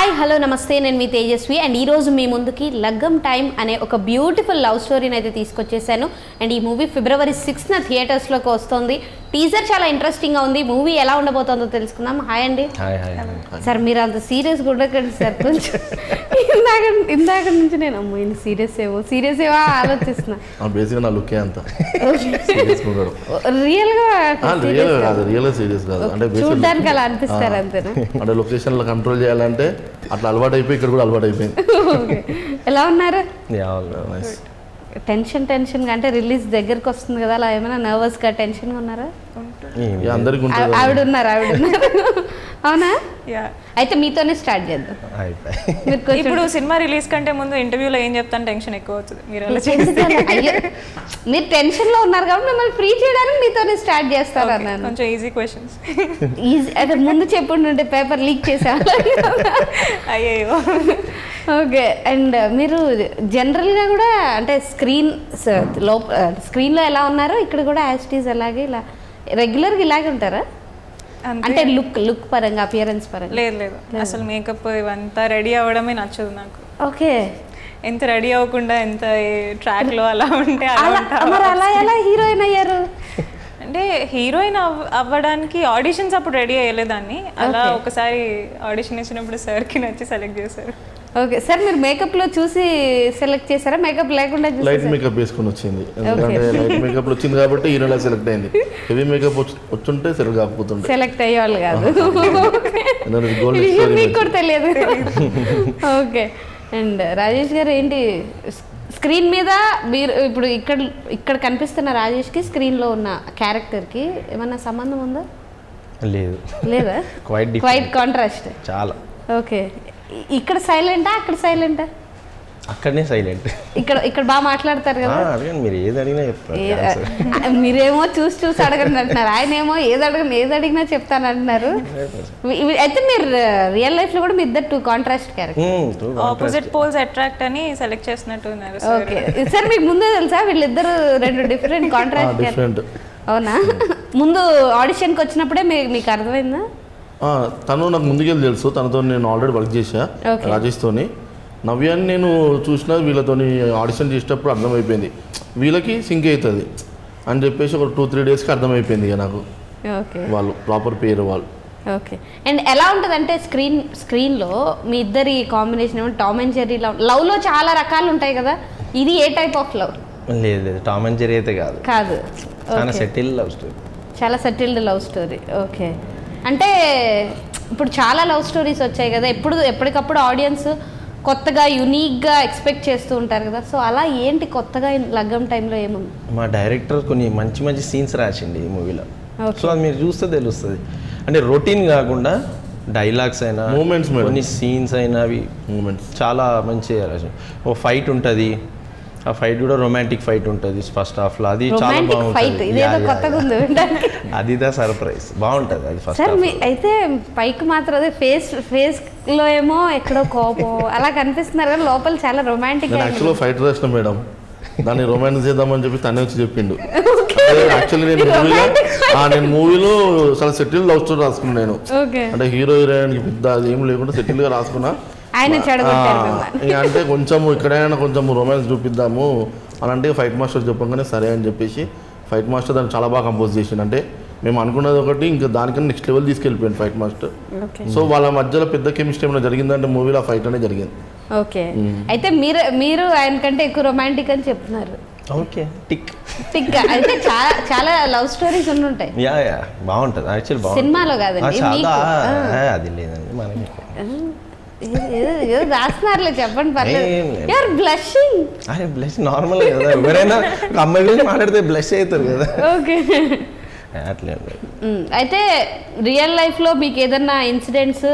Hi hello నమస్తే, నేను మీ Tejaswi and ఈరోజు మీ ముందుకి లగ్గం టైం అనే ఒక బ్యూటిఫుల్ లవ్ స్టోరీని అయితే తీసుకొచ్చేసాను. అండ్ ఈ మూవీ February 6th థియేటర్స్లోకి వస్తుంది. టీజర్ చాలా ఇంట్రెస్టింగ్గా ఉంది. మూవీ ఎలా ఉండబోతుందో తెలుసుకుందాం. హాయ్ అండి. సార్ మీరు అంత సీరియస్గా ఉండకండి సార్, కొంచెం ఇందాక నుంచి నేను అమ్మో సీరియస్ ఏవో ఆలోచిస్తున్నా. రియల్గా చూడడానికి అలా అనిపిస్తారు అంతేనా? అంటే లొకేషన్ లో కంట్రోల్ చేయాలంటే అట్లా అలవాటు అయిపోయి ఇక్కడ కూడా అలవాటు అయిపోయింది. ఎలా ఉన్నారు? టెన్షన్ అంటే రిలీజ్ దగ్గరకు వస్తుంది కదా, అలా ఏమైనా నర్వస్ గా టెన్షన్ గా ఉన్నారా? అందరికి ఆవిడ ఉన్నారు అవునా? అయితే మీతోనే స్టార్ట్ చేద్దాం. ఇప్పుడు సినిమా రిలీజ్ కంటే ముందు ఇంటర్వ్యూలో ఏం చెప్తాను టెన్షన్ ఎక్కువ అవుతుంది. మీరు టెన్షన్ లో ఉన్నారు కాబట్టి మిమ్మల్ని ఫ్రీ చేయడానికి మీతోనే స్టార్ట్ చేస్తారు అన్నాను. కొంచెం ఈజీ క్వశ్చన్స్. ఈజీ అంటే ముందు చెప్పుంటే పేపర్ లీక్ చేసేవాళ్ళు. అయ్యో. ఓకే. అండ్ మీరు జనరల్గా కూడా అంటే స్క్రీన్లో ఎలా ఉన్నారో ఇక్కడ కూడా యాస్టీస్ అలాగే ఇలా రెగ్యులర్గా ఇలాగే ఉంటారా? అంటే లుక్ పరంగా, అపియరెన్స్ పరంగా? లేదు, అసలు మేకప్ ఇవంతా రెడీ అవ్వడమే నచ్చదు నాకు. ఓకే. ఎంత రెడీ అవ్వకుండా ఎంత ట్రాక్ లో అలా ఉంటే మరి అలా ఎలా హీరోయిన్ అయ్యారు? అంటే హీరోయిన్ అవ్వడానికి ఆడిషన్స్ అప్పుడు రెడీ అయ్యలేదాన్ని. అలా ఒకసారి ఆడిషన్ ఇచ్చినప్పుడు సార్కి నచ్చి సెలెక్ట్ చేశారు. ఓకే సార్, మీరు మేకప్ లో చూసి సెలెక్ట్ చేశారా? మేకప్ లేకుండా లైట్ మేకప్ వేసుకొని వచ్చింది, ఎందుకంటే లైట్ మేకప్ వచ్చింది కాబట్టి హీరోలా సెలెక్ట్ అయింది. హెవీ మేకప్ వచ్చుంటే సెలెక్ట్ కాకపోతుండే, సెలెక్ట్ అయ్యేవాళ్ళు కాదు. మీకు కూడా తెలియదు. ఓకే. అండ్ రాజేష్ గారు ఏంటి స్క్రీన్ మీద మీరు ఇప్పుడు ఇక్కడ కనిపిస్తున్న రాజేష్కి స్క్రీన్లో ఉన్న క్యారెక్టర్కి ఏమన్నా సంబంధం ఉందా? లేదా? క్వైట్ కాంట్రాస్ట్ చాలా. ఓకే. ఇక్కడ సైలెంటా, అక్కడ సైలెంటా? అక్కడనే సైలెంట్. ఇక్కడ బాగా మాట్లాడతారు కదా. మీరు ఏది అడిగినా చెప్తారు. మీరేమో చూసి అడగండి అంటున్నారు, ఆయన ఏమో ఏది అడిగినా చెప్తాను అంటున్నారు. అయితే మీరు రియల్ లైఫ్ లో కూడా మీ ఇద్దరు 2 contrast character, opposite poles attract అని సెలెక్ట్ చేసినట్టు ఉన్నారు. ఓకే సార్, మీకు ముందే తెలుసా వీళ్ళిద్దరు 2 డిఫరెంట్ కాంట్రాస్ట్ క్యారెక్టర్? అవునా? ముందు ఆడిషన్కి వచ్చినప్పుడే మీకు అర్థమైందా? తను నాకు ముందుకెళ్ళి తెలుసు, తనతో నేను ఆల్రెడీ వర్క్ చేశా రాజేష్తోని. నవ్యాన్ని నేను చూసిన వీళ్ళతోని ఆడిషన్ చేసేటప్పుడు అర్థమైపోయింది వీళ్ళకి సింక్ అవుతుంది అని చెప్పేసి ఒక 2-3 డేస్కి అర్థమైపోయింది ఇక నాకు వాళ్ళు ప్రాపర్ పేరు వాళ్ళు. ఓకే. అండ్ ఎలా ఉంటుంది అంటే స్క్రీన్లో మీ ఇద్దరి కాంబినేషన్ టామ్ అండ్ జెర్రీ లవ్లో చాలా రకాలు ఉంటాయి కదా, ఇది ఏ టైప్ ఆఫ్ లవ్? లేదు, టామ్ అండ్ జెర్రీ అయితే కాదు. చాలా సెటిల్డ్ లవ్ స్టోరీ. చాలా సెటిల్డ్ లవ్ స్టోరీ. ఓకే. అంటే ఇప్పుడు చాలా లవ్ స్టోరీస్ వచ్చాయి కదా, ఎప్పటికప్పుడు ఆడియన్స్ కొత్తగా యునీక్గా ఎక్స్పెక్ట్ చేస్తూ ఉంటారు కదా, సో అలా ఏంటి కొత్తగా లగ్గం టైంలో ఏముంది? మా డైరెక్టర్ కొన్ని మంచి సీన్స్ రాసిండి ఈ మూవీలో, సో అది మీరు చూస్తే తెలుస్తుంది. అంటే రొటీన్ కాకుండా డైలాగ్స్ అయినా మూమెంట్స్, కొన్ని సీన్స్ అయినా అవి మూమెంట్స్ చాలా మంచిగా రాసింది. ఓ ఫైట్ ఉంటుంది, ఆ ఫైట్ కూడా రొమాంటిక్ ఫైట్ ఉంటుంది ఫస్ట్ హాఫ్ లో, అది చాలా బాగుంటుంది. అదిదా సర్ప్రైజ్, బాగుంటుంది అది ఫస్ట్ హాఫ్. అయితే పైకి మాత్రం అదే ఫేస్ లో ఏమో ఎక్కడో కోపం అలా కనిపిస్తున్నారు కానీ లోపల చాలా రొమాంటిక్. యాక్చువల్గా ఫైట్ రాసిన మేడం, దాన్ని రొమాన్స్ చేద్దామని చెప్పి తనే వచ్చి చెప్పిండు. యాక్చువల్లీ నేను మూవీలో చాలా సెటిల్ లవ్ స్టోరీ రాసుకున్నాను నేను. అంటే హీరో హీరోయిన్కి పెద్ద అది ఏం లేకుండా సెటిల్ గా రాసుకున్నా. అంటే కొంచెం ఇక్కడైనా కొంచెం రొమాన్స్ చూపిద్దాము అని అంటే ఫైట్ మాస్టర్ చెప్పగానే సరే అని చెప్పేసి ఫైట్ మాస్టర్ దాన్ని చాలా బాగా కంపోజ్ చేసిండు. అంటే మేము అనుకున్నది ఒకటి, ఇంకా దానికన్నా నెక్స్ట్ లెవెల్ తీసుకెళ్ళిపోయాను ఫైట్ మాస్టర్. సో వాళ్ళ మధ్యలో పెద్ద కెమిస్ట్రీ ఏమైనా జరిగిందంటే మూవీలో ఫైట్ అనేది జరిగింది. ఓకే. అయితే మీరు ఆయన కంటే ఎక్కువ రొమాంటిక్ అని చెప్తున్నారు. ఓకే. టిక్ అయితే చాలా లవ్ స్టోరీస్ ఉంటాయి. బాగుంటుంది యాక్చువల్లీ, సినిమాలో కాదండి. అది లేదండి మనకి రాస్తున్నారులే, చెప్పండి పర్లేదు. బ్లష్ నార్మల్ కదా, ఎవరైనా అమ్మాయి గురించి మాట్లాడితే బ్లష్ అవుతారు కదా. ఓకే. అట్లే. అయితే రియల్ లైఫ్లో మీకు ఏదన్నా ఇన్సిడెంట్స్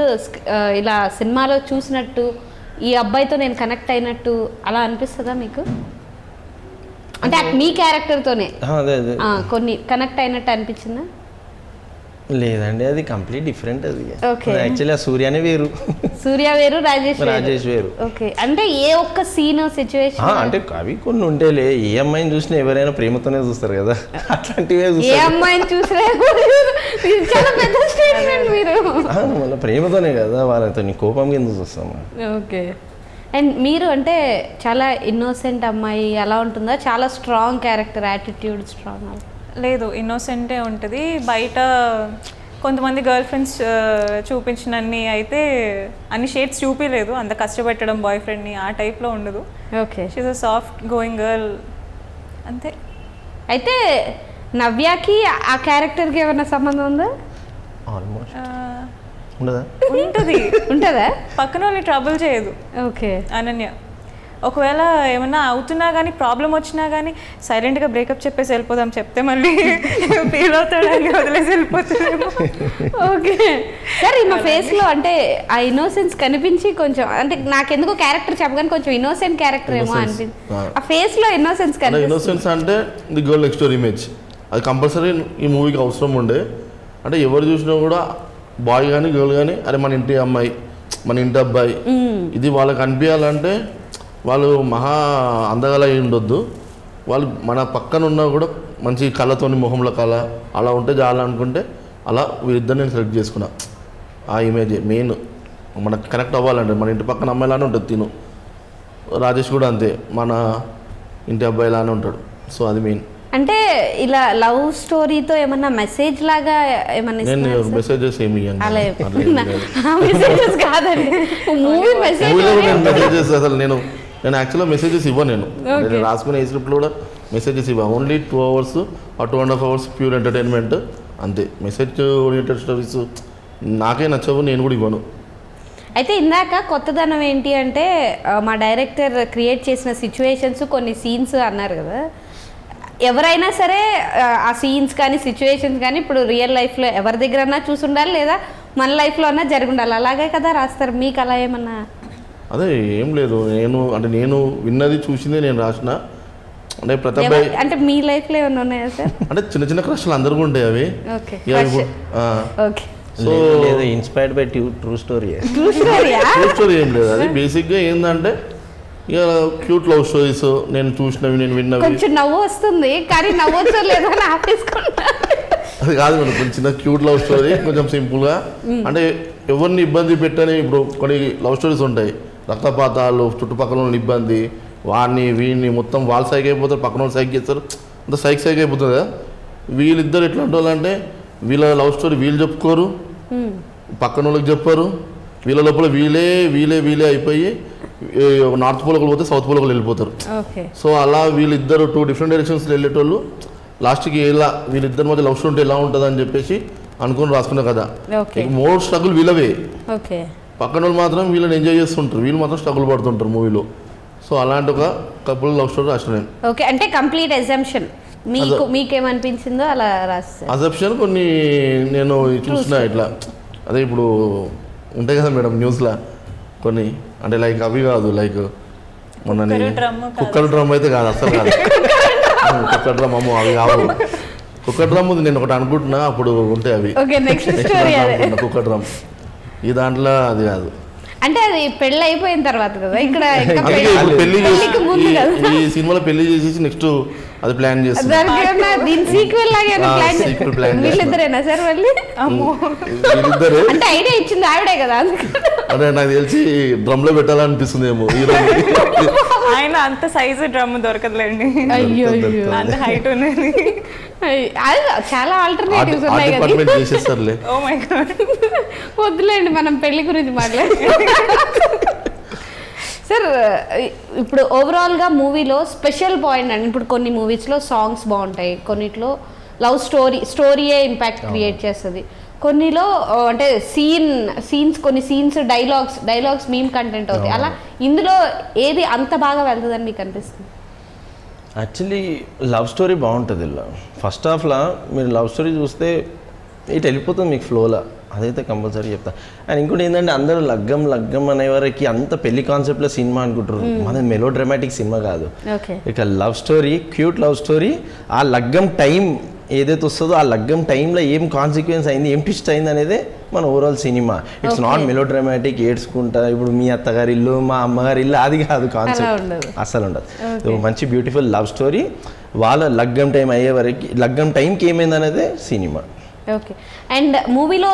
ఇలా సినిమాలో చూసినట్టు, ఈ అబ్బాయితో నేను కనెక్ట్ అయినట్టు అలా అనిపిస్తుందా మీకు? అంటే మీ క్యారెక్టర్తోనే కొన్ని కనెక్ట్ అయినట్టు అనిపించిందా? లేదండి, అది కంప్లీట్ డిఫరెంట్. అది యాక్చువల్లీ సూర్యనే వేరు, సూర్య వేరు, రాజేష్ వేరు. ఓకే. అంటే ఏ ఒక్క సీన్ సిచ్యువేషన్ అంటే అవి కొన్ని ఉంటాయిలే, ఏ అమ్మాయిని చూసినా ఎవరైనా ప్రేమతోనే చూస్తారు కదా, అట్లాంటివే ఏ అమ్మాయిని చూసినా ఇది చాలా పెద్ద స్టేట్మెంట్ మీరు. మళ్ళీ ప్రేమతోనే కదా వాళ్ళతో నీ కోపం కింద చూస్తాము. ఓకే. అండ్ మీరు అంటే చాలా ఇన్నోసెంట్ అమ్మాయి అలా ఉంటుందా, చాలా స్ట్రాంగ్ క్యారెక్టర్, యాటిట్యూడ్ స్ట్రాంగ్? లేదు, ఇన్నోసెంటే ఉంటుంది. బయట కొంతమంది గర్ల్ ఫ్రెండ్స్ చూపించినన్ని అయితే అన్ని షేడ్స్ చూపించలేదు, అంత కష్టపెట్టడం బాయ్ ఫ్రెండ్ని ఆ టైప్లో ఉండదు. Okay. She a soft going girl అంతే. అయితే నవ్యాకి ఆ క్యారెక్టర్కి ఏమైనా సంబంధం ఉందా? ఆల్మోస్ట్ ఉండదా? ఉంటుంది. ఉంటుందా? పక్కన వాళ్ళని ట్రబుల్ చేయదు ఓకే. అనన్య. ఒకవేళ ఏమన్నా అవుతున్నా కానీ ప్రాబ్లం వచ్చినా కానీ సైలెంట్గా బ్రేకప్ చెప్పేసి వెళ్ళిపోదాం, చెప్తే మళ్ళీ ఫీల్ అవుతాడని వదిలేసి వెళ్ళిపోతాడేమో. ఓకే. సరే మా ఫేస్లో అంటే ఆ ఇన్నోసెన్స్ కనిపించి కొంచెం అంటే నాకెందుకో క్యారెక్టర్ చెప్పగానే కొంచెం ఇన్నోసెంట్ క్యారెక్టర్ ఏమో అనిపించింది. ఆ ఫేస్లో ఇన్నోసెన్స్ కనిపిస్తుంది. ఇన్నోసెన్స్ అంటే the girl next door image అది కంపల్సరీ ఈ మూవీకి అవసరం ఉండే. అంటే ఎవరు చూసినా కూడా బాయ్ కానీ గర్ల్ కానీ అరే మన ఇంటి అమ్మాయి, మన ఇంటి అబ్బాయి, ఇది వాళ్ళకి అనిపించాలంటే వాళ్ళు మహా అందగల అయి ఉండొద్దు, వాళ్ళు మన పక్కన ఉన్నా కూడా మంచి కళతోని మొహంలో కళ అలా ఉంటే చాలా అనుకుంటే అలా వీరిద్దరు నేను సెలెక్ట్ చేసుకున్నా. ఆ ఇమేజ్ మెయిన్ మనకు కనెక్ట్ అవ్వాలంటే మన ఇంటి పక్కన అమ్మాయిలానే ఉంటుంది తిను. రాజేష్ కూడా అంతే, మన ఇంటి అబ్బాయిలానే ఉంటాడు. సో అది మెయిన్. అంటే ఇలా లవ్ స్టోరీతో ఏమన్నా మెసేజ్ లాగా ఏమన్నా నేను మెసేజెస్ ఏమి అలా మెసేజెస్ కాదండి, మూవీ మెసేజ్. నేను మెసేజెస్ అసలు నేను యాక్చువల్గా మెసేజెస్ ఇవ్వను. నేను రాసుకునే స్క్రిప్ట్లో కూడా మెసేజెస్ ఇవ్వ. Only 2 hours or 2.5 hours pure entertainment అంతే. మెసేజ్ ఓరియంటెడ్ స్టోరీస్ నాకే నచ్చవు, నేను కూడా ఇవ్వను. అయితే ఇందాక కొత్తదనం ఏంటి అంటే మా డైరెక్టర్ క్రియేట్ చేసిన సిచ్యువేషన్స్, కొన్ని సీన్స్ అన్నారు కదా. ఎవరైనా సరే ఆ సీన్స్ కానీ సిచ్యువేషన్స్ కానీ ఇప్పుడు రియల్ లైఫ్లో ఎవరి దగ్గరన్నా చూసి ఉండాలి, లేదా మన లైఫ్లో అన్నా జరిగి ఉండాలి, అలాగే కదా రాస్తారు. మీకు అలా ఏమన్నా? అదే ఏం లేదు, నేను విన్నది చూసింది నేను రాసిన. అంటే ప్రతి అబ్బాయి అంటే మీ లైఫ్లో ఏమన్నా ఉన్నాయా సార్? అంటే చిన్న చిన్న క్రష్లు అందరికీ ఉంటాయి అవి. Okay. Okay. So inspired by true story. True story ఏం లేదు, అది బేసిక్గా ఏంటంటే ఇక క్యూట్ లవ్ స్టోరీస్ నేను చూసినవి, నేను విన్నవి. కొంచెం నవ్వు వస్తుంది కానీ నవ్వచ్చు లేదో అని ఆపేసుకుంటా. అది కాదు మేడం, కొంచెం చిన్న క్యూట్ లవ్ స్టోరీ, కొంచెం సింపుల్గా. అంటే ఎవరిని ఇబ్బంది పెట్టని ఇప్పుడు కొన్ని లవ్ స్టోరీస్ ఉంటాయి, రక్తపాతాలు, చుట్టుపక్కల ఉన్న ఇబ్బంది, వాడిని వీడిని మొత్తం వాళ్ళు సైక్ అయిపోతారు, పక్కన వాళ్ళు సైక్ చేస్తారు, అంత సైక్ అయిపోతుంది కదా. వీళ్ళిద్దరు ఎట్లాంటి వాళ్ళు అంటే వీళ్ళ లవ్ స్టోరీ వీళ్ళు చెప్పుకోరు, పక్కన వాళ్ళకి చెప్పారు, వీళ్ళ లోపల వీళ్ళే అయిపోయి నార్త్ పోల్ ఒకరు పోతే సౌత్ పోల్ ఒకరు వెళ్ళిపోతారు. సో అలా వీళ్ళిద్దరు 2 different డైరెక్షన్స్ వెళ్ళేటోళ్ళు లాస్ట్కి ఎలా వీళ్ళిద్దరి మధ్య లవ్ స్టోరీ ఎలా ఉంటుంది అని చెప్పేసి అనుకుని రాసుకున్నా కదా. మోర్ స్ట్రగుల్ వీళ్ళవే, పక్కన వాళ్ళు మాత్రం వీళ్ళని ఎంజాయ్ చేస్తుంటారు, వీళ్ళు మాత్రం స్ట్రగుల్ పడుతుంటారు మూవీలో. సో అలాంటి ఒక కపుల్ లవ్ స్టోరీ రాసిన నేను. ఓకే. అంటే కంప్లీట్ ఎగ్జామ్షన్ మీకేమనిపించిందో అలా రాస్తా. అజెప్షన్ కొన్ని నేను చూసిన ఇట్లా, అదే ఇప్పుడు ఉంటాయి కదా మేడం న్యూస్లో కొన్ని, అంటే లైక్ అవి కాదు, లైక్ మొన్న కుక్కర్ డ్రమ్ అయితే కాదు, అసలు కాదు. కుక్కర్ డ్రమ్ అమ్మో అవి కావు. కుక్కర్ డ్రమ్ ఉంది నేను ఒకటి అనుకుంటున్నా, అప్పుడు ఉంటాయి అవి కుక్కర్ డ్రమ్. ఈ దాంట్లో అది కాదు, అంటే అది పెళ్ళి అయిపోయిన తర్వాత కదా. ఇక్కడ పెళ్లి ఈ సినిమాలో పెళ్లి చేసేసి నెక్స్ట్ అది ప్లాన్ చేస్తుంది. వీళ్ళిద్దరేనా సార్ మళ్ళీ? వీళ్ళిద్దరే అంటే ఐడియా ఇచ్చింది ఆవిడే కదా. అంటే నాకు తెలిసి డ్రమ్ లో పెట్టాలనిపిస్తుంది ఏమో. ఆయన అంత సైజు డ్రమ్ దొరకదులేండి, అంత హైట్ ఉన్నది. చాలా ఆల్టర్నేటివ్స్ ఉన్నాయి కదా. ఓ మై గాడ్, వద్దులేండి మనం పెళ్లి గురించి మాట్లాడి. సార్ ఇప్పుడు ఓవరాల్గా మూవీలో స్పెషల్ పాయింట్ అండి, ఇప్పుడు కొన్ని మూవీస్లో సాంగ్స్ బాగుంటాయి, కొన్నిట్లో లవ్ స్టోరీయే ఇంపాక్ట్ క్రియేట్ చేస్తుంది, కొన్నిలో అంటే సీన్స్ కొన్ని సీన్స్ డైలాగ్స్ మీమ్ కంటెంట్ అవుతాయి. అలా ఇందులో ఏది అంత బాగా వెళ్తుందని మీకు అనిపిస్తుంది? యాక్చువల్లీ లవ్ స్టోరీ బాగుంటుంది ఇలా. ఫస్ట్ హాఫ్లో మీరు లవ్ స్టోరీ చూస్తే ఇటు వెళ్ళిపోతుంది మీకు ఫ్లోలో, అదైతే కంపల్సరీ చెప్తా. అండ్ ఇంకోటి ఏంటంటే అందరూ లగ్గం అనే వరకు అంత పెళ్లి కాన్సెప్ట్లో సినిమా అనుకుంటారు, మన మెలో డ్రామాటిక్ సినిమా కాదు. ఇక love story, cute love story. ఆ లగ్గం టైం ఏదైతే వస్తుందో ఆ లగ్గం టైంలో ఏం కాన్సిక్వెన్స్ అయింది, ఏం ట్విస్ట్ అయింది అనేది మన ఓవరాల్ సినిమా. ఇట్స్ నాట్ మెలో డ్రామాటిక్ ఏడ్చుకుంటా ఇప్పుడు మీ అత్తగారి ఇల్లు మా అమ్మగారి ఇల్లు అది కాదు కాన్సెప్ట్, అసలు ఉండదు. మంచి బ్యూటిఫుల్ లవ్ స్టోరీ. వాళ్ళ లగ్గం టైం అయ్యే వరకు, లగ్గం టైంకి ఏమైంది అనేది సినిమా. ఓకే. అండ్ మూవీలో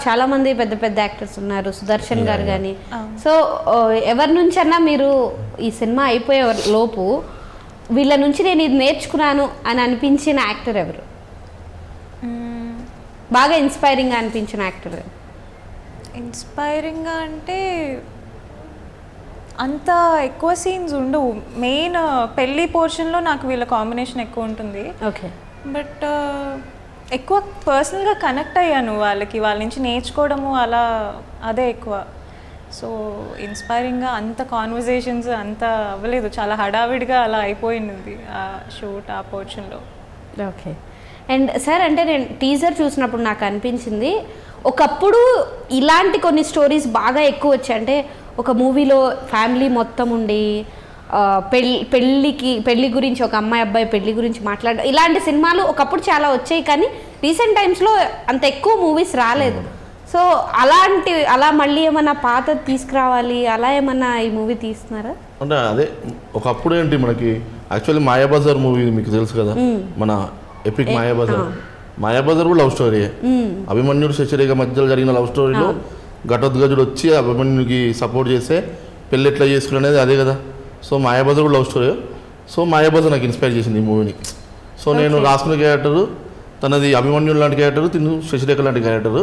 చాలా మంది పెద్ద పెద్ద యాక్టర్స్ ఉన్నారు, సుదర్శన్ గారు కానీ. సో ఎవరి నుంచన్నా మీరు ఈ సినిమా అయిపోయే లోపు వీళ్ళ నుంచి నేను ఇది నేర్చుకున్నాను అని అనిపించిన యాక్టర్ ఎవరు? బాగా ఇన్స్పైరింగ్గా అనిపించిన యాక్టర్? ఇన్స్పైరింగ్గా అంటే అంత ఎక్కువ సీన్స్ ఉండవు. మెయిన్ పెళ్ళి పోర్షన్లో నాకు వీళ్ళ కాంబినేషన్ ఎక్కువ ఉంటుంది. ఓకే. బట్ ఎక్కువ పర్సనల్గా కనెక్ట్ అయ్యాను వాళ్ళ నుంచి నేర్చుకోవడము అలా అదే ఎక్కువ. సో ఇన్స్పైరింగ్గా అంత కాన్వర్జేషన్స్ అంత అవ్వలేదు, చాలా హడావిడిగా అలా అయిపోయింది ఆ షూట్ ఆ పోర్షన్లో. ఓకే. అండ్ సార్ అంటే నేను టీజర్ చూసినప్పుడు నాకు అనిపించింది ఒకప్పుడు ఇలాంటి కొన్ని స్టోరీస్ బాగా ఎక్కువ వచ్చాయి. అంటే ఒక మూవీలో ఫ్యామిలీ మొత్తం ఉండి పెళ్ళి గురించి, ఒక అమ్మాయి అబ్బాయి పెళ్ళి గురించి మాట్లాడడం, ఇలాంటి సినిమాలు ఒకప్పుడు చాలా వచ్చాయి. కానీ రీసెంట్ టైమ్స్లో అంత ఎక్కువ మూవీస్ రాలేదు. సో అలా మళ్ళీ ఏమన్నా పాత తీసుకురావాలి, అలా ఏమన్నా ఈ మూవీ తీస్తున్నారా? అంటే అదే ఒకప్పుడు ఏంటి మనకి యాక్చువల్లీ మాయాబజార్ మూవీ మీకు తెలుసు కదా, మన ఎపిక్ మాయాబజార్ కూడా లవ్ స్టోరీ. అభిమన్యుడు శశిరేఖ మధ్యలో జరిగిన లవ్ స్టోరీలో ఘటోద్గజుడు వచ్చి అభిమన్యుడికి సపోర్ట్ చేస్తే పెళ్ళి ఎట్లా చేసుకునేది అదే కదా. సో మాయాబజార్ కూడా లవ్ స్టోరీ. సో మాయాబజార్ నాకు ఇన్స్పైర్ చేసింది ఈ మూవీని. సో నేను రాసుకున్న క్యారెక్టర్ తనది అభిమన్యుడు లాంటి క్యారెక్టర్, తిను శశిరేఖ లాంటి క్యారెక్టర్.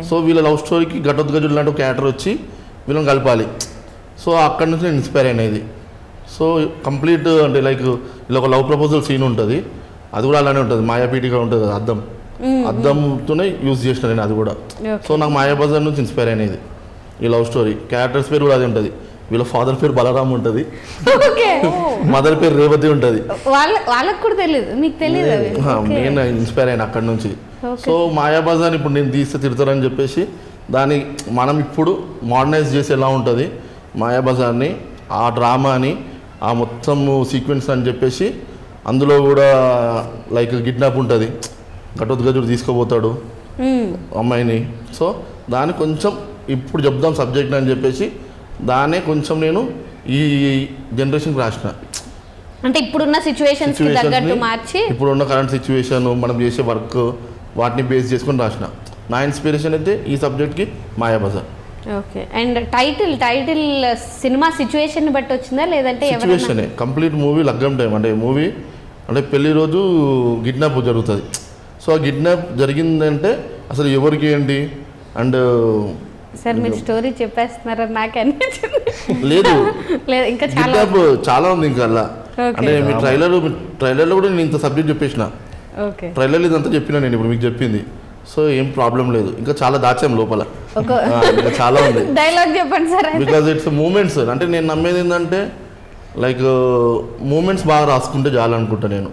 సో వీళ్ళ లవ్ స్టోరీకి ఘటోద్గజుడు లాంటి ఒక క్యారెక్టర్ వచ్చి వీళ్ళని కలపాలి. సో అక్కడి నుంచి నేను ఇన్స్పైర్ అయినది. సో కంప్లీట్ అంటే లైక్ ఇలా ఒక లవ్ ప్రపోజల్ సీన్ ఉంటుంది, అది కూడా అలానే ఉంటుంది, మాయాపీటిగా ఉంటుంది కదా, అద్దంతోనే యూజ్ చేసిన నేను అది కూడా. సో నాకు మాయాబజార్ నుంచి ఇన్స్పైర్ అయినది ఈ లవ్ స్టోరీ. క్యారెక్టర్స్ పేరు కూడా అది ఉంటుంది. వీళ్ళ ఫాదర్ పేరు బలరామ్ ఉంటుంది, మదర్ పేరు రేవతి ఉంటుంది. వాళ్ళకి కూడా తెలియదు, మీకు తెలియదు? నేను ఇన్స్పైర్ అయిన అక్కడి నుంచి. సో మాయాబజార్ ఇప్పుడు నేను తీస్తే తిడతారని చెప్పేసి దాన్ని మనం ఇప్పుడు మోడర్నైజ్ చేసి ఎలా ఉంటుంది మాయాబజార్ని, ఆ డ్రామాని, ఆ మొత్తం సీక్వెన్స్ అని చెప్పేసి అందులో కూడా లైక్ కిడ్నాప్ ఉంటుంది, ఘటోద్గజుడు తీసుకోపోతాడు అమ్మాయిని. సో దాన్ని కొంచెం ఇప్పుడు చెప్దాం సబ్జెక్ట్ అని చెప్పేసి దాన్నే కొంచెం నేను ఈ జనరేషన్కి రాసిన. అంటే ఇప్పుడున్న సిచ్యువేషన్స్ మార్చి ఇప్పుడున్న కరెంట్ సిచ్యువేషన్, మనం చేసే వర్క్, వాటిని బేస్ చేసుకొని రాసిన. నా ఇన్స్పిరేషన్ అయితే ఈ సబ్జెక్ట్కి మాయాబజార్. ఓకే. అండ్ టైటిల్ సినిమా సిచ్యువేషన్ బట్టి వచ్చిందా లేదంటే సిచ్యువేషనే? కంప్లీట్ మూవీ లగ్గం టైం. అంటే మూవీ అంటే పెళ్లి రోజు కిడ్నాప్ జరుగుతుంది. సో ఆ కిడ్నాప్ జరిగిందంటే అసలు ఎవరికి ఏంటి అండ్ సార్ మీరు స్టోరీ చెప్పేస్తున్నారని నాకు అనిపించింది. లేదు ఇంకా కిడ్నాప్ చాలా ఉంది ఇంకా అలా. అంటే మీ ట్రైలర్లో కూడా నేను ఇంత సబ్జెక్ట్ చెప్పేసిన, ట్రైలర్ ఇదంతా చెప్పినా నేను ఇప్పుడు మీకు చెప్పింది. సో ఏం ప్రాబ్లం లేదు, ఇంకా చాలా దాచాం లోపల, ఇంకా చాలా ఉంది. డైలాగ్ చెప్పండి సార్. Because it's moments. అంటే నేను నమ్మేది ఏంటంటే లైక్ మూమెంట్స్ బాగా రాసుకుంటే చాలనుకుంటా నేను,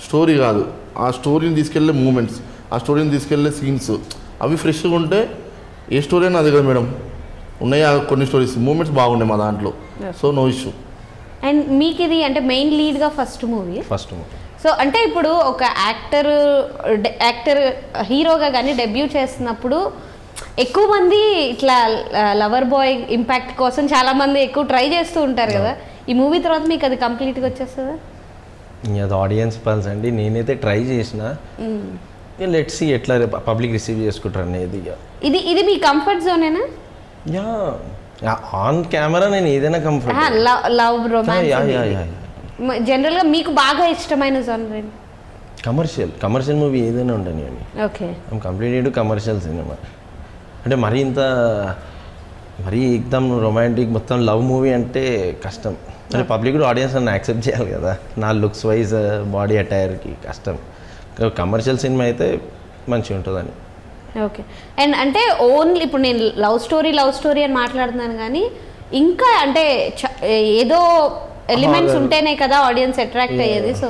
స్టోరీ కాదు. ఆ స్టోరీని తీసుకెళ్ళే మూమెంట్స్, ఆ స్టోరీని తీసుకెళ్ళే సీన్స్ అవి ఫ్రెష్గా ఉంటే ఏ స్టోరీ అయినా అదే కదా మేడం. ఉన్నాయి కొన్ని స్టోరీస్, మూమెంట్స్ బాగున్నాయి మా దాంట్లో. So no issue. అండ్ మీకు ఇది అంటే మెయిన్ లీడ్గా ఫస్ట్ మూవీ. సో అంటే ఇప్పుడు ఒక యాక్టర్ హీరోగా కానీ డెబ్యూ చేస్తున్నప్పుడు ఎక్కువ మంది ఇట్లా లవర్ బాయ్ ఇంపాక్ట్ కోసం చాలా మంది ఎక్కువ ట్రై చేస్తూ ఉంటారు కదా. ఈ మూవీ తర్వాత మీకు అది కంప్లీట్గా వచ్చేస్తుందా? అది ఆడియన్స్ పల్స్ అండి. నేనైతే ట్రై చేసిన, లెట్స్ సీ ఎట్లా పబ్లిక్ రిసీవ్ చేసుకుంటారు అనేది. ఇది మీ కంఫర్ట్ జోనేనా? ఆన్ కెమెరా నేను ఏదైనా కంఫర్ట్. లవ్ రొమాన్స్ జనరల్గా మీకు బాగా ఇష్టమైన జోనర్ ఏంటి? కమర్షియల్ మూవీ ఏదైనా ఉండని అని. ఓకే. Complete commercial cinema. అంటే మరీ ఎక్దమ్ రొమాంటిక్ మొత్తం లవ్ మూవీ అంటే కష్టం. అంటే పబ్లిక్ ఆడియన్స్ నన్ను యాక్సెప్ట్ చేయాలి కదా, నా లుక్స్ వైజ్ బాడీ అటైర్కి కష్టం. కమర్షియల్ సినిమా అయితే మంచిగా ఉంటుందని. ఓకే. అండ్ అంటే ఓన్లీ ఇప్పుడు నేను లవ్ స్టోరీ అని మాట్లాడుతున్నాను కానీ ఇంకా అంటే ఏదో ఎలిమెంట్స్ ఉంటేనే కదా ఆడియన్స్ అట్రాక్ట్ అయ్యేది. సో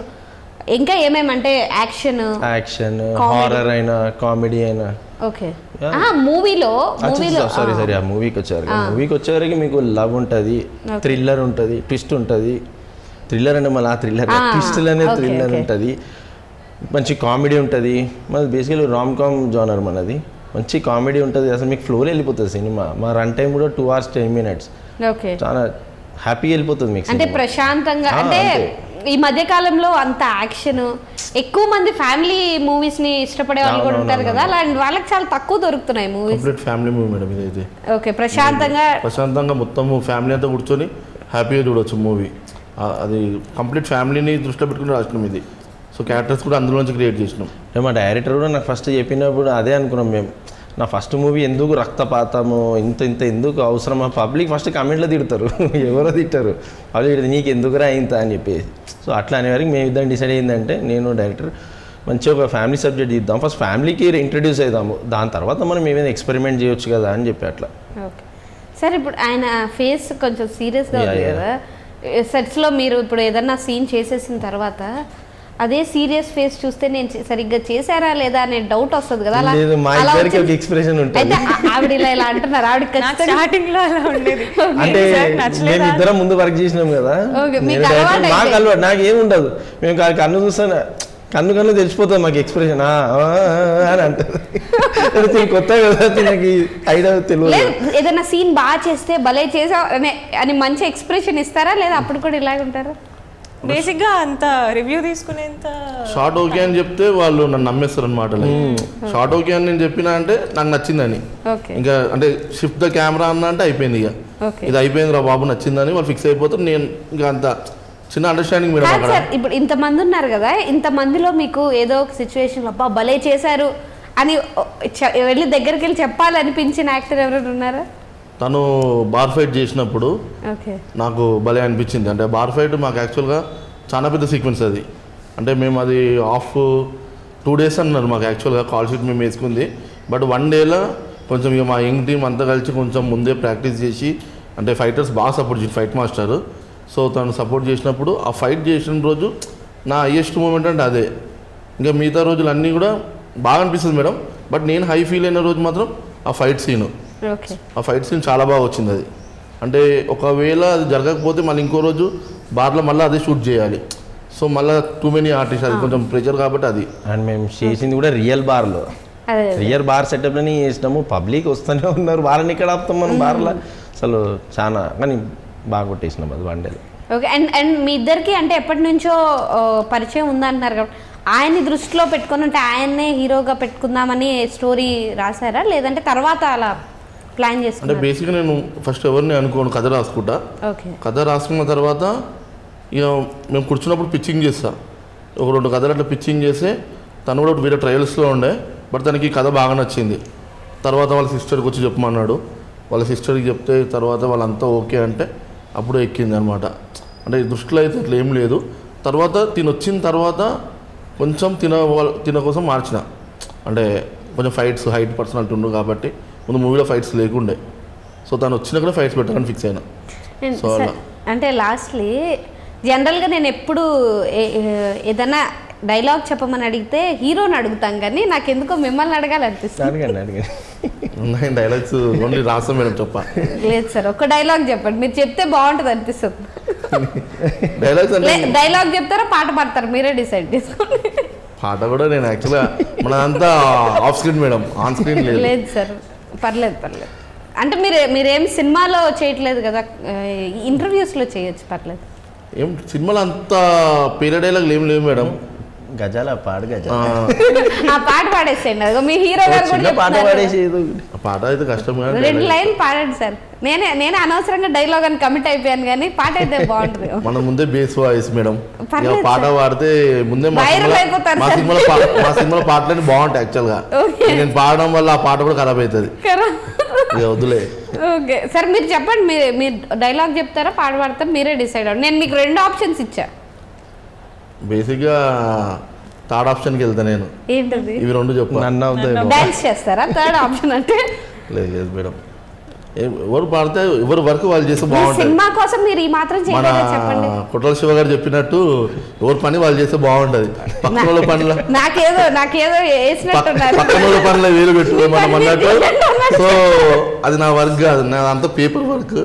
ఇంకా ఏమేమంటే యాక్షన్, హారర్ అయినా, కామెడీ అయినా. ఓకే. మూవీలో సారీ ఆ మూవీకి వచ్చేవరకు మీకు లవ్ ఉంటుంది, థ్రిల్లర్ ఉంటుంది, ట్విస్ట్ ఉంటుంది. థ్రిల్లర్ అంటే మళ్ళీ ఆ థ్రిల్లర్, ట్విస్ట్లు అనేది థ్రిల్లర్ ఉంటుంది, మంచి కామెడీ ఉంటుంది. మన బేసికలీ రామ్ కామ్ జోనర్ మనది. మంచి కామెడీ ఉంటుంది, అసలు మీకు ఫ్లోలో వెళ్ళిపోతుంది సినిమా. మా రన్ టైం కూడా 2 hours 10 minutes. ఓకే. చాలా హ్యాపీగా వెళ్ళిపోతుంది మీకు. అంటే ప్రశాంతంగా, అంటే ఈ మధ్య కాలంలో అంత యాక్షన్ ఎక్కువ మంది ఫ్యామిలీ మూవీస్ ని ఇష్టపడే వాళ్ళు కూడా ఉంటారు కదా, అలాంటి వాళ్ళకి చాలా తక్కువ దొరుకుతున్నాయి movies. Complete family movie madam ఇదైతే. ఓకే, ప్రశాంతంగా మొత్తం ఫ్యామిలీ అంతా కూర్చొని హ్యాపీగా చూడొచ్చు మూవీ. అది కంప్లీట్ ఫ్యామిలీని దృష్టిలో పెట్టుకుని రాసినాం ఇది. సో క్యారెక్టర్స్ కూడా అందులోంచి క్రియేట్ చేసినాం. మా డైరెక్టర్ కూడా నాకు ఫస్ట్ చెప్పినప్పుడు అదే అనుకున్నాం మేము, నా ఫస్ట్ మూవీ ఎందుకు రక్తపాతము ఇంత ఎందుకు అవసరమా, పబ్లిక్ ఫస్ట్ కమెంట్లో తిడతారు ఎవరో తిట్టారు, పబ్లిక్ తిడతారు నీకు ఎందుకురా ఇంత అని చెప్పేసి. సో అట్లా అనే వరకు మేము ఇద్దరం డిసైడ్ అయిందంటే నేను డైరెక్టర్ మంచిగా ఒక ఫ్యామిలీ సబ్జెక్ట్ ఇద్దాం, ఫస్ట్ ఫ్యామిలీకి ఇంట్రడ్యూస్ అవుదాము, దాని తర్వాత మనం ఏమైనా ఎక్స్పెరిమెంట్ చేయొచ్చు కదా అని చెప్పి అట్లా. ఓకే సార్, ఇప్పుడు ఆయన ఫేస్ కొంచెం సీరియస్గా ఉంది కదా సెట్స్లో, మీరు ఇప్పుడు ఏదన్నా సీన్ చేసేసిన తర్వాత అదే సీరియస్ ఫేస్ చూస్తే నేను సరిగ్గా చేశారా లేదా అనే డౌట్ వస్తుంది కదా, ఎక్స్ప్రెషన్ అయితే ఆవిడ ఇలా అంటున్నారు, ఆవిడ స్టార్టింగ్ లో అలా ఉండేది. అంటే మేము ఇద్దరం ముందు వర్క్ చేసినాం కదా, మాకు అలవాటు, నాకు ఏముండదు, మేము కన్ను చూస్తాను కన్ను తెలిసిపోతుంది మాకు ఎక్స్ప్రెషన్ అని అంటారు, కొత్త కదా నాకు ఐడియా తెలియదు. ఏదైనా సీన్ బాగా చేస్తే భలే చేసా అని మంచి ఎక్స్ప్రెషన్ ఇస్తారా లేదా అప్పుడు కూడా ఇలాగ ఉంటారా? బేసిక్ గా అంత రివ్యూ తీసుకునేంత షార్ట్ ఓకే అని చెప్తే వాళ్ళు నన్ను నమ్మేస్తారు అనమాట. షార్ట్ ఓకే అని నేను చెప్పినా అంటే నాకు నచ్చిందని, ఇంకా అంటే షిఫ్ట్ ద కెమెరా అన్న అంటే అయిపోయింది, ఇక ఇది అయిపోయింది రా బాబు నచ్చిందని వాళ్ళు ఫిక్స్ అయిపోతారు. నేను ఇంకా అంత చిన్న అండర్స్టాండింగ్ మేడం అక్కడ. ఇప్పుడు ఇంతమంది ఉన్నారు కదా, ఇంతమందిలో మీకు ఏదో ఒక సిచ్యువేషన్ అబ్బా భలే చేశారు అని వెళ్ళి దగ్గరికి వెళ్ళి చెప్పాలనిపించిన యాక్టర్ ఎవరైనా ఉన్నారా? తను బార్ ఫైట్ చేసినప్పుడు నాకు భలే అనిపించింది. అంటే బార్ ఫైట్ మాకు యాక్చువల్గా చాలా పెద్ద సీక్వెన్స్ అది. అంటే మేము అది 2 days అన్నారు మాకు యాక్చువల్గా కాల్ షీట్ మేము వేసుకుంది. బట్ 1 dayలో కొంచెం ఇక మా యంగ్ టీం అంతా కలిసి కొంచెం ముందే ప్రాక్టీస్ చేసి, అంటే ఫైటర్స్ బాగా సపోర్ట్ చేసి ఫైట్ మాస్టర్, సో తను సపోర్ట్ చేసినప్పుడు ఆ ఫైట్ చేసిన రోజు నా హైయెస్ట్ మూమెంట్ అంటే అదే. ఇంకా మిగతా రోజులు అన్నీ కూడా బాగా అనిపిస్తుంది మేడం, బట్ నేను హై ఫీల్ అయిన రోజు మాత్రం ఆ ఫైట్ సీన్. ఆ ఫైట్ సీన్ చాలా బాగా వచ్చింది అది. అంటే ఒకవేళ అది జరగకపోతే మళ్ళీ ఇంకో రోజు బార్లో మళ్ళీ అదే షూట్ చేయాలి. సో మళ్ళీ టూ మెనీ ఆర్టిస్ట్, అది కొంచెం ప్రెషర్ కాబట్టి అది. అండ్ మేము చేసింది కూడా రియల్ బార్లో, రియల్ బార్ సెటప్లని చేసినాము. పబ్లిక్ వస్తూనే ఉన్నారు, వారిని ఇక్కడ ఆపుతాం మనం బార్లో. అసలు చాలా కానీ బాగా కొట్టేసినాం అది 1 dayలో. ఓకే, అండ్ మీ ఇద్దరికి అంటే ఎప్పటి నుంచో పరిచయం ఉందంటున్నారు కాబట్టి ఆయన్ని దృష్టిలో పెట్టుకుని అంటే ఆయన్నే హీరోగా పెట్టుకుందామని స్టోరీ రాశారా లేదంటే తర్వాత అలా ప్లాన్ చేసుకున్నారా? అంటే బేసిక్గా నేను ఫస్ట్ ఎవరిని అనుకోను, కథ రాసుకుంటా. కథ రాసుకున్న తర్వాత ఇక మేము కూర్చున్నప్పుడు పిచ్చింగ్ చేస్తా, ఒక 2 కథలు అట్లా పిచ్చింగ్ చేస్తే తను కూడా వేరే ట్రయల్స్లో ఉండే, బట్ తనకి కథ బాగా నచ్చింది. తర్వాత వాళ్ళ సిస్టర్కి వచ్చి చెప్పమన్నాడు, వాళ్ళ సిస్టర్కి చెప్తే తర్వాత వాళ్ళంతా ఓకే అంటే అప్పుడు ఎక్కింది అనమాట. అంటే దృష్టిలో అయితే ఇట్లా ఏం లేదు. తర్వాత తినొచ్చిన తర్వాత కొంచెం తిన కోసం మార్చిన, అంటే కొంచెం ఫైట్స్ హైట్ పర్సనాలిటీ ఉండు కాబట్టి ముందు మూవీలో ఫైట్స్ లేకుండే, సో తను వచ్చినాక ఫైట్స్ పెట్టాలని ఫిక్స్ అయినా. సో అలా అంటే లాస్ట్లీ జనరల్గా నేను ఎప్పుడు ఏదైనా డైలాగ్ చెప్పమని అడిగితే హీరోని అడుగుతాం కానీ నాకు ఎందుకో మిమ్మల్ని అడగాలనిపిస్తుంది. ఉన్నాయి డైలాగ్స్ ఓన్లీ రాస్తాం మేడం చెప్ప. లేదు సార్, ఒక డైలాగ్ చెప్పండి, మీరు చెప్తే బాగుంటుంది అనిపిస్తుంది. డైలాగ్ చెప్తారా పాట పాడతారు మీరే డిసైడ్ చేసుకోండి. పాట కూడా నేను యాక్చువల్గా మనదంతా off screen madam, on screen లేదు. లేదు సార్, పర్లేదు. అంటే మీరేం సినిమాలో చేయట్లేదు కదా, ఇంటర్వ్యూస్లో చేయొచ్చు, పర్లేదు. ఏం సినిమాలో అంత పీరియడ్ డైలాగ్ ఏం లేవు మేడం. గజాల పాడు గజాల ఆ పాట పాడేసేయండి, అదిగో మీ హీరో గారు కూడా పాట పాడేసేది. పాట అయితే కష్టం, 2 లైన్లు పాడండి సార్. నేనే అనవసరంగా డైలాగ్ అని కమిట్ అయిపోయాను కానీ పాట అయితే బాగుంటుంది. మన ముందే బేస్ వాయిస్ మేడం, పాట పాడితే ముందే మా సినిమాలో పాటలన్నీ బాగుంటాయి యాక్చువల్గా. నేను పాడడం వల్ల ఆ పాట కూడా ఖరాబ్ అవుతుంది, వద్దులే. ఓకే సార్, మీరు చెప్పండి, మీరు డైలాగ్ చెప్తారా పాట పాడతారా మీరే డిసైడ్ అవ్వండి. నేను మీకు 2 ఆప్షన్స్ ఇచ్చా. బేసిక్గా థర్డ్ ఆప్షన్కి వెళ్తా నేను. ఏంటది? ఇవి 2 చెప్పు. డాన్స్ చేస్తారా థర్డ్ ఆప్షన్ అంటే? లేదు మేడం, ఎవరు పాడితే ఎవరు వర్క్ వాళ్ళు చేస్తే బాగుంటుంది. సినిమా కోసం మీరు ఈ మాత్రం చేయలేదా చెప్పండి. కొట్టాల శివ గారు చెప్పినట్టు ఎవరు పని వాళ్ళు చేస్తే బాగుంటది. పక్కన వాళ్ళ పనుల నాకేదో వేసినట్టున్నారు, పక్కన వాళ్ళ పనుల వేలు పెట్టుకోవాలి మనం అన్నట్టు. సో అది నా వర్క్ కాదు, నాదంతా పేపర్ వర్క్.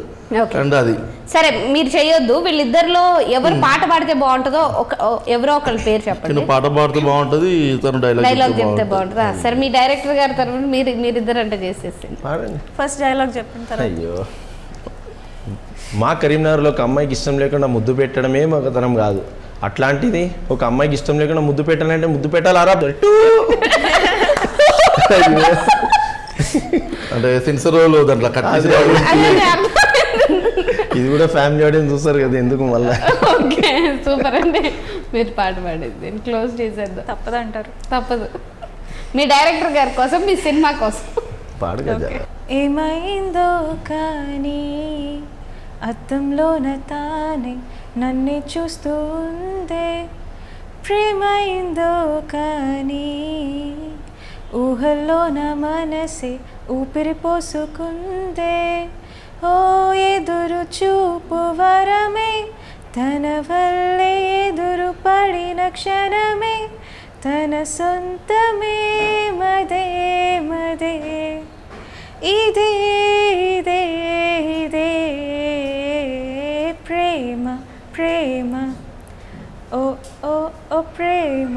అండ్ అది సరే మీరు చేయొద్దు, వీళ్ళిద్దరిలో ఎవరు పాట పాడితే బాగుంటుందో ఎవరో ఒకళ్ళ పేరు చెప్పండి. పాట పాడితే బాగుంటుంది, తను డైలాగ్ చెప్తే బాగుంటుందా? సరే మీ డైరెక్టర్ గారి తరఫున మీరిద్దరు అంటే చేసేసింది. ఫస్ట్ డైలాగ్ చెప్పండి. అయ్యో, మా కరీంనగర్లో ఒక అమ్మాయికి ఇష్టం లేకుండా ముద్దు పెట్టడమే మగతనం కాదు, అట్లాంటిది ఒక అమ్మాయికి ఇష్టం లేకుండా ముద్దు పెట్టాలంటే ముద్దు పెట్టాలారా అంటే సిన్సరోలు దాంట్లో కట్ చేసి ఇది కూడా ఫ్యామిలీ ఆడియన్స్ చూస్తారు కదా, ఎందుకు మళ్ళీ. ఓకే సూపర్ అండి. మీరు పాట పాడేది క్లోజ్ చేసేద్దాం. తప్పదంటారు. తప్పదు. మీ డైరెక్టర్ గారి కోసం, మీ సినిమా కోసం పాడు కదా. ఏమైందో కానీ అద్దంలోన తానే నన్నే చూస్తూ ఉందే, ప్రేమైందో కానీ ఊహల్లోన మనసే ఊపిరి పోసుకుందే, ఓ ఎదురు చూపు వరమే తన వల్లే ఎదురు పడిన క్షణమే తన సొంతమే మదే మదే, ఇదే ఇదే ఇదే ప్రేమ ప్రేమ, ఓ ఓ ఓ ప్రేమ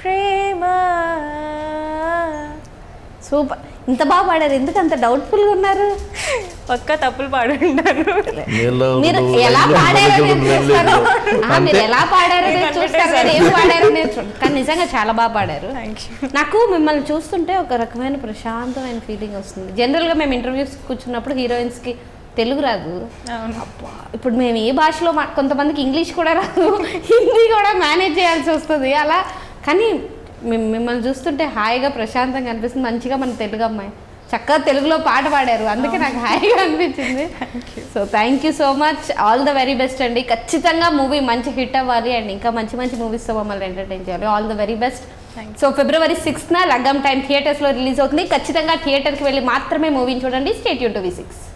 ప్రేమ. సూపర్. ఇంత బాగా పాడారు, ఎందుకు అంత డౌట్ఫుల్గా ఉన్నారు? పక్కా తప్పులు పాడుంటారు. మీరు ఎలా పాడారో నేను చూస్తాను. మీరు ఎలా పాడారో నేను చూస్తాను కానీ ఏం పాడారో నేను చూడండి. కానీ నిజంగా చాలా బాగా పాడారు. నాకు మిమ్మల్ని చూస్తుంటే ఒక రకమైన ప్రశాంతమైన ఫీలింగ్ వస్తుంది. జనరల్గా మేము ఇంటర్వ్యూస్ కూర్చున్నప్పుడు హీరోయిన్స్కి తెలుగు రాదు. అబ్బా, ఇప్పుడు మేము ఏ భాషలో కొంతమందికి ఇంగ్లీష్ కూడా రాదు, హిందీ కూడా మేనేజ్ చేయాల్సి వస్తుంది అలా. కానీ మిమ్మల్ని చూస్తుంటే హాయిగా ప్రశాంతంగా అనిపిస్తుంది. మంచిగా మన తెలుగు అమ్మాయి చక్కగా తెలుగులో పాట పాడారు, అందుకే నాకు హాయిగా అనిపించింది. So thank you so much, all the very best అండి. ఖచ్చితంగా మూవీ మంచి హిట్ అవ్వాలి అండ్ ఇంకా మంచి మంచి మూవీస్తో మమ్మల్ని ఎంటర్టైన్ చేయాలి. All the very best. So February 6th లగ్గం టైం థియేటర్స్లో రిలీజ్ అవుతుంది. ఖచ్చితంగా థియేటర్కి వెళ్ళి మాత్రమే మూవీని చూడండి. Stay tune to V6.